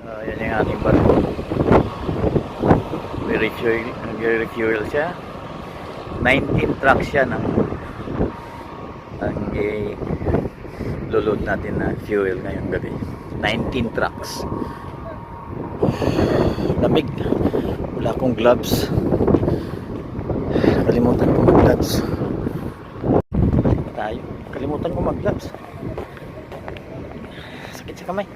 Yan yung ating barko. Nag-refuel siya. 19 trucks siya ang lulod natin na fuel ngayong gabi. 19 trucks. Lamig. Wala akong gloves. Nakalimutan ko mag-gloves. Tayo. Nakalimutan ko mag-gloves. Sakit sa kamay.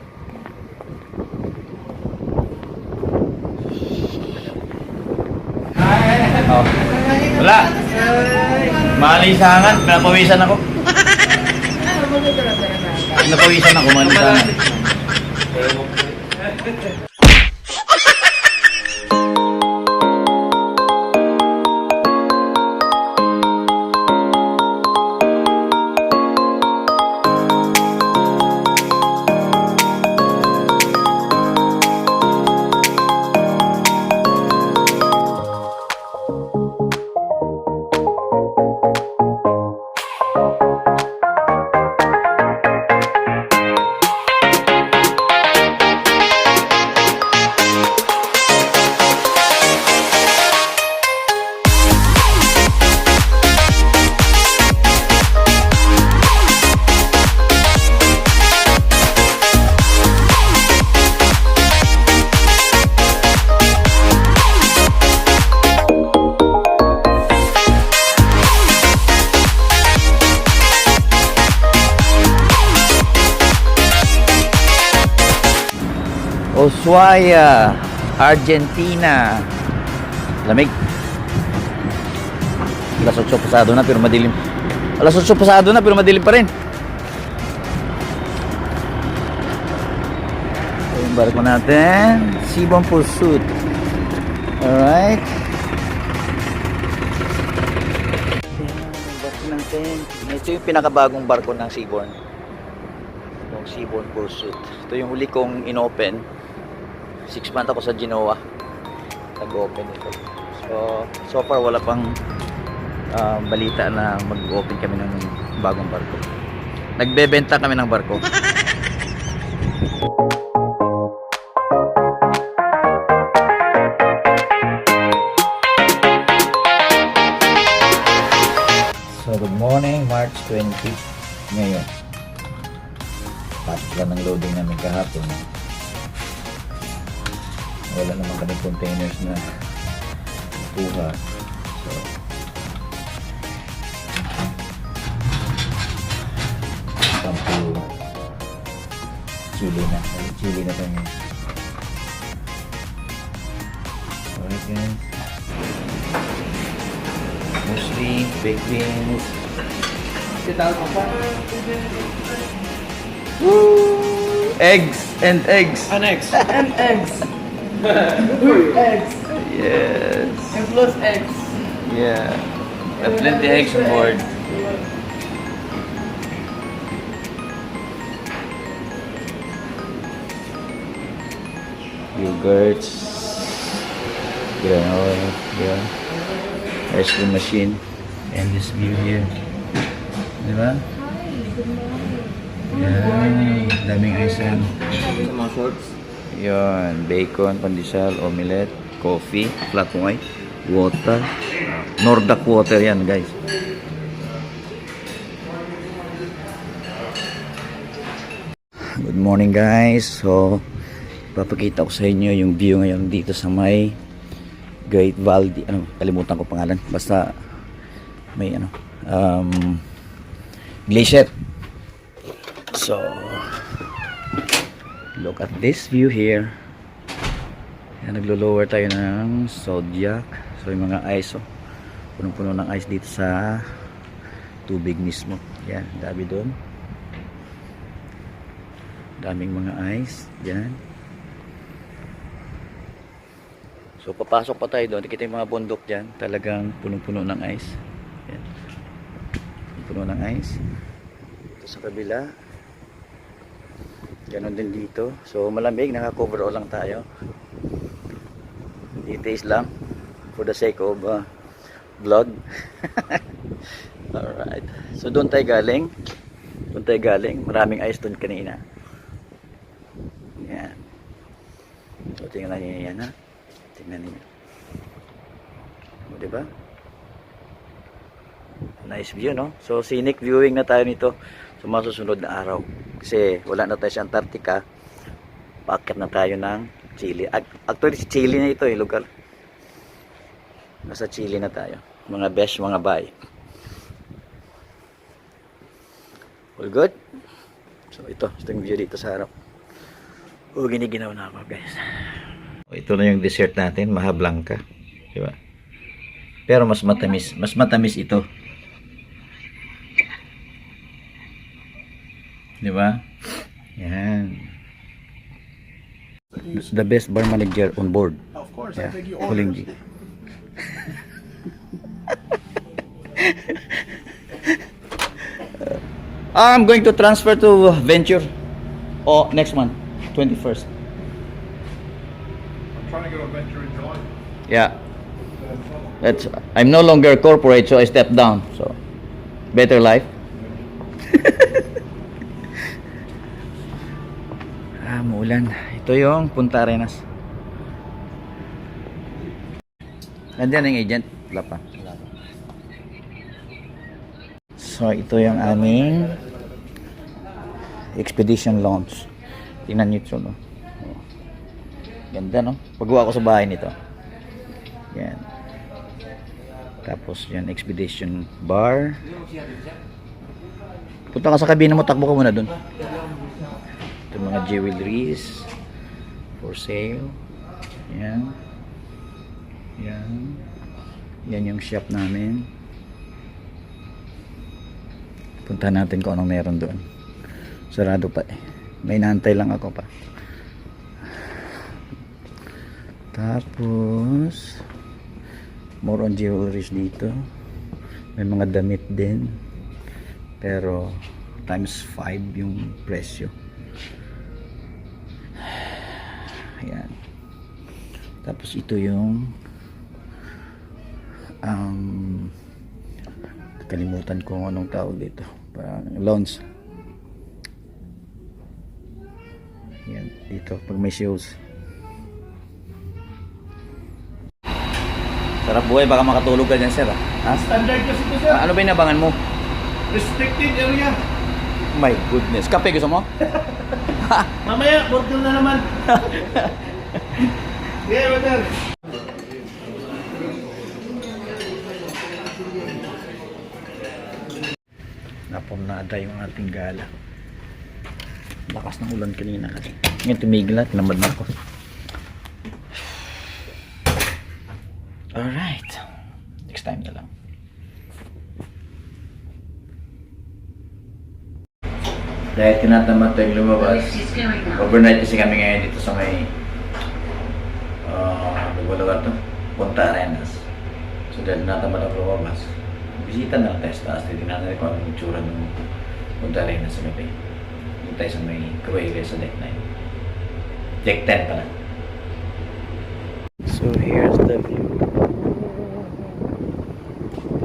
Oh. Wala. Malisangan. Pinapawisan ako. Pinapawisan ako. Malisangan. Ushuaia, Argentina. Lamig. Alas 8 pasado na pero madilim. Alas 8 pasado na pero madilim pa rin. Ito yung barko natin. Seabourn Pursuit. Alright. Barko natin. Ito yung pinakabagong barko ng Seabourn. Yung Seabourn Pursuit. Ito yung huli kong inopen. 6 months ako sa Genoa. Nag-open ito. So far wala pang balita na mag-open kami ng bagong barko. Nagbebenta kami ng barko. So good morning, March 20 ngayon. Pasok lang ng loading namin kahapon. Wala naman kami containers na kuha. So sampu chili na. Chili na tayo. Alright guys. Mostly baked beans. Woo! Eggs and eggs. An eggs. And eggs. Eggs. Yes. And plus eggs. Yeah. Plenty eggs on board. Yogurts. Granola. Yeah. Ice cream machine. And this view here. Diba? Yan. Daming ice yan. Some more shorts. Yun, bacon, pandesal, omelette, coffee, flat white, water, Nordac water yan guys. Good morning guys. So, papakita ko sa inyo yung view ngayon dito sa may Great Valdez. Kalimutan ko pangalan. Basta may glacier. So, look at this view here. Yan, naglo-lower tayo ng Zodiac. So yung mga ice, punong-puno ng ice dito sa tubig mismo. Yan, dami doon. Daming mga ice. Yan. So papasok pa tayo doon. Kita yung mga bundok dyan. Talagang punong-puno ng ice. Yan. Puno ng ice. Ito sa kabila. Ganon din dito. So malamig, naka-coverall lang tayo. Details lang for the sake of vlog. Alright. So doon tayo galing. Maraming ice doon kanina. Yan. tingnan niyo yan, ha? Tingnan niyo. O, diba? Nice view, no? So, scenic viewing na tayo nito sa masusunod na araw. Kasi wala na tayo sa Antarctica. Paakyat na tayo ng Chile. Actually, Chile na ito, lugar. Nasa Chile na tayo. Mga besh, mga bay. All good? So, ito yung view dito sa harap. O, giniginaw na ako, guys. Ito na yung dessert natin, Maha Blanca. Diba? Pero mas matamis. Mas matamis ito. Diba? Yan. The best bar manager on board. Of course, Yeah. I think you Huling G. I'm going to transfer to Venture. Oh, next month, 21st. I'm trying to get a venture in July. Yeah. I'm no longer corporate, so I stepped down. So, better life. Muulan. Ito yung Punta Arenas. Nandiyan ang agent? Wala pa. So, ito yung aming expedition launch. Tingnan nyo ito, no? Ganda, no? Pagawa ko sa bahay nito. Yan. Tapos, yan, expedition bar. Punta ka sa kabina mo, takbo ka muna dun. Ito mga jewelries for sale. Yan. Yan. Yan yung shop namin. Punta natin kung anong meron doon. Sarado pa eh. May naantay lang ako pa. Tapos more on jewelries dito. May mga damit din. Pero times 5 yung presyo. Ayan. Tapos ito yung kalimutan ko anong tawag dito, parang lounge. Yan, dito pag may shows. Sarap buhay, baka makatulog ka dyan, sir, ha? Standard kasi ito, sir. Ano ba yung nabangan mo? Restricted area. My goodness, kape gusto mo? Mamaya, burger na naman. Yeah, brother. Napumnada yung ating gala. Lakas ng ulan kanina kasi. Ngayon tumigil at namad na ako. Alright. Next time na lang. Dahil tinatamad tayong lumabas, overnight kasi kami ngayon dito sa may lugar to, Punta Arenas. So dahil natamad ang lumabas, bisita na lang tayo sa taas. Hindi natin kung anong itsura ng Punta Arenas sa gabi. Doon tayo sa may Cruelle sa deck 9. Deck 10 pala. So here's the view.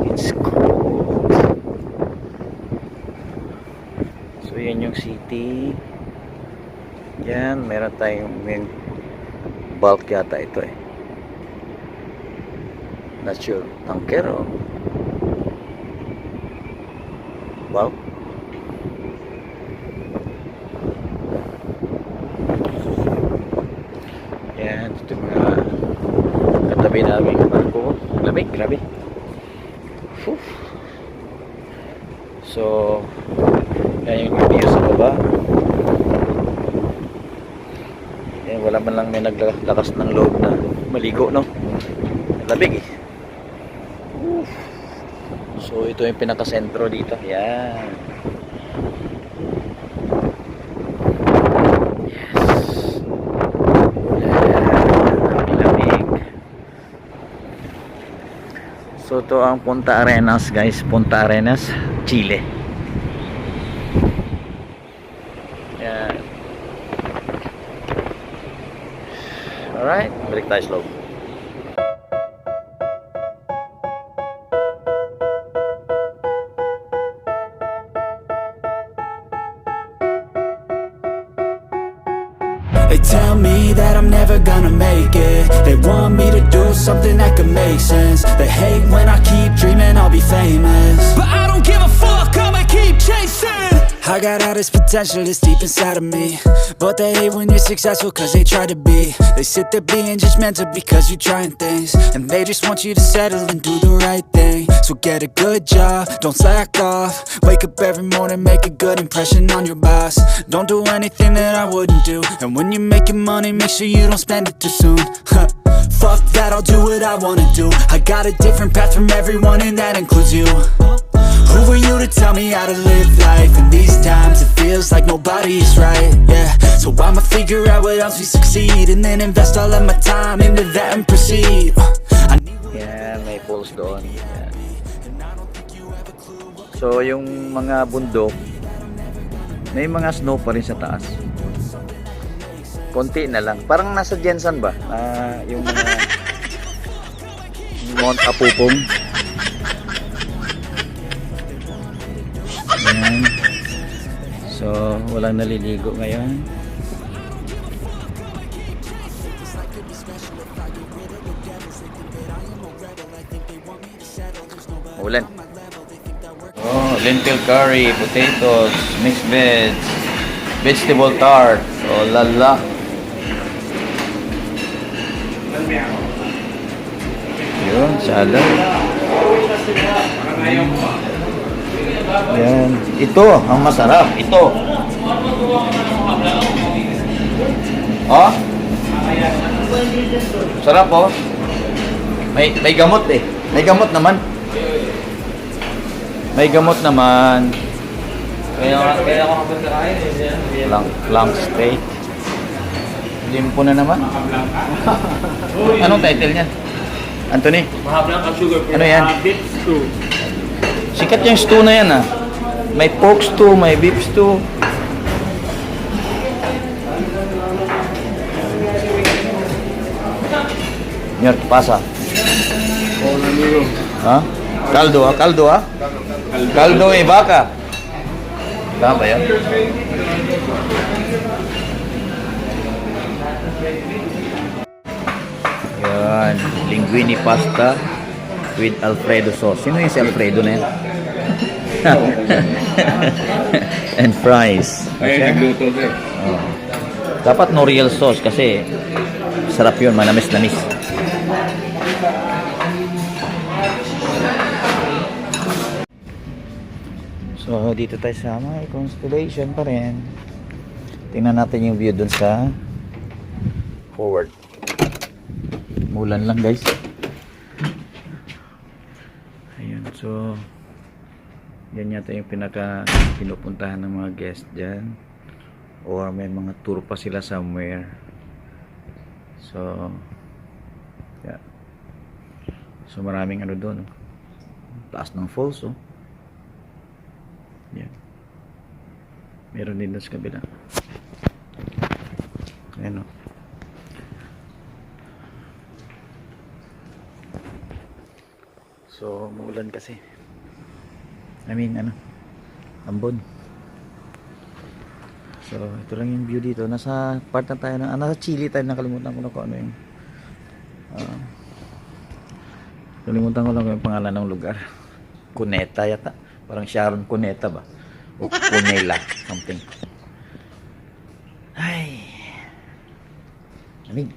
It's cold. So yan yung city. Yan, meron tayong main bulk yata ito eh. Not sure. Tanker o bulk. Yan, ito yung mga katabi namin barko. Lamig, grabe. Whew. So yan yung view sa baba. Yan, wala man lang may naglakas ng loob na maligo, no? Lamig eh. So ito yung pinaka-sentro dito. Yan. Yes. Lamig. So ito ang Punta Arenas, guys. Punta Arenas, Chile. Yan. Alright, balik tayo slow. They tell me that I'm never gonna make it. They want me to do something that could make sense. They hate when I keep dreaming I'll be famous, but I don't give a fuck, I'ma keep chasing. I got all this potential that's deep inside of me, but they hate when you're successful cause they try to be. They sit there being judgmental because you're trying things, and they just want you to settle and do the right thing. So get a good job, don't slack off. Wake up every morning, make a good impression on your boss. Don't do anything that I wouldn't do, and when you're making money, make sure you don't spend it too soon. Fuck that, I'll do what I wanna do. I got a different path from everyone and that includes you. Who are you to tell me how to live life? In these times it feels like nobody's right, yeah. So I'ma figure out what else we succeed, and then invest all of my time into that and proceed. Yan, may falls doon. Yan. So yung mga bundok, may mga snow pa rin sa taas. Konti na lang. Parang nasa Jensan ba? Yung mga Mount Apupong. Ayan. So, walang naliligo ngayon. Ulan. Oh, lentil curry, potatoes, mixed veg, vegetable tart. Oh, lala. Yun, salad. Yan. Ito, ang masarap. Ito. Oh? Sarap, oh. May gamot eh. May gamot naman. May gamot naman. Kaya ako kapagkakain eh. Lang steak. Limpo na naman. Anong title niyan? Anthony? Mahablang ka sugar. Ano yan? Beef stew. Sikat yung stew na yan ah. May pork stew, may beef stew. Nyor, pasa. Ha? Caldo ah, caldo ah. Caldo e vaca. Tama ba yan? Yan, linguine pasta with Alfredo sauce. Sino yung si Alfredo na yan? And fries. Ay, nagluto din. Oh. Dapat no real sauce kasi sarap yun, manamis-namis. So, dito tayo sa may Constellation pa rin. Tingnan natin yung view dun sa forward. Mulan lang guys. Ayun, so yan yata yung pinupuntahan ng mga guest dyan, or may mga tour pa sila somewhere. So yeah. So maraming ano doon, taas ng falls oh. Yan. Meron din doon sa kabila. Ayan oh. So, muulan kasi. Ambon. So, ito lang yung view dito. Nasa part na tayo nasa Chile tayo, nakalimutan ko na kung ano yung kalimutan ko lang yung pangalan ng lugar. Cuneta yata. Parang Sharon Cuneta ba? O Cunela, something. Ay. Lamig.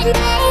Hey,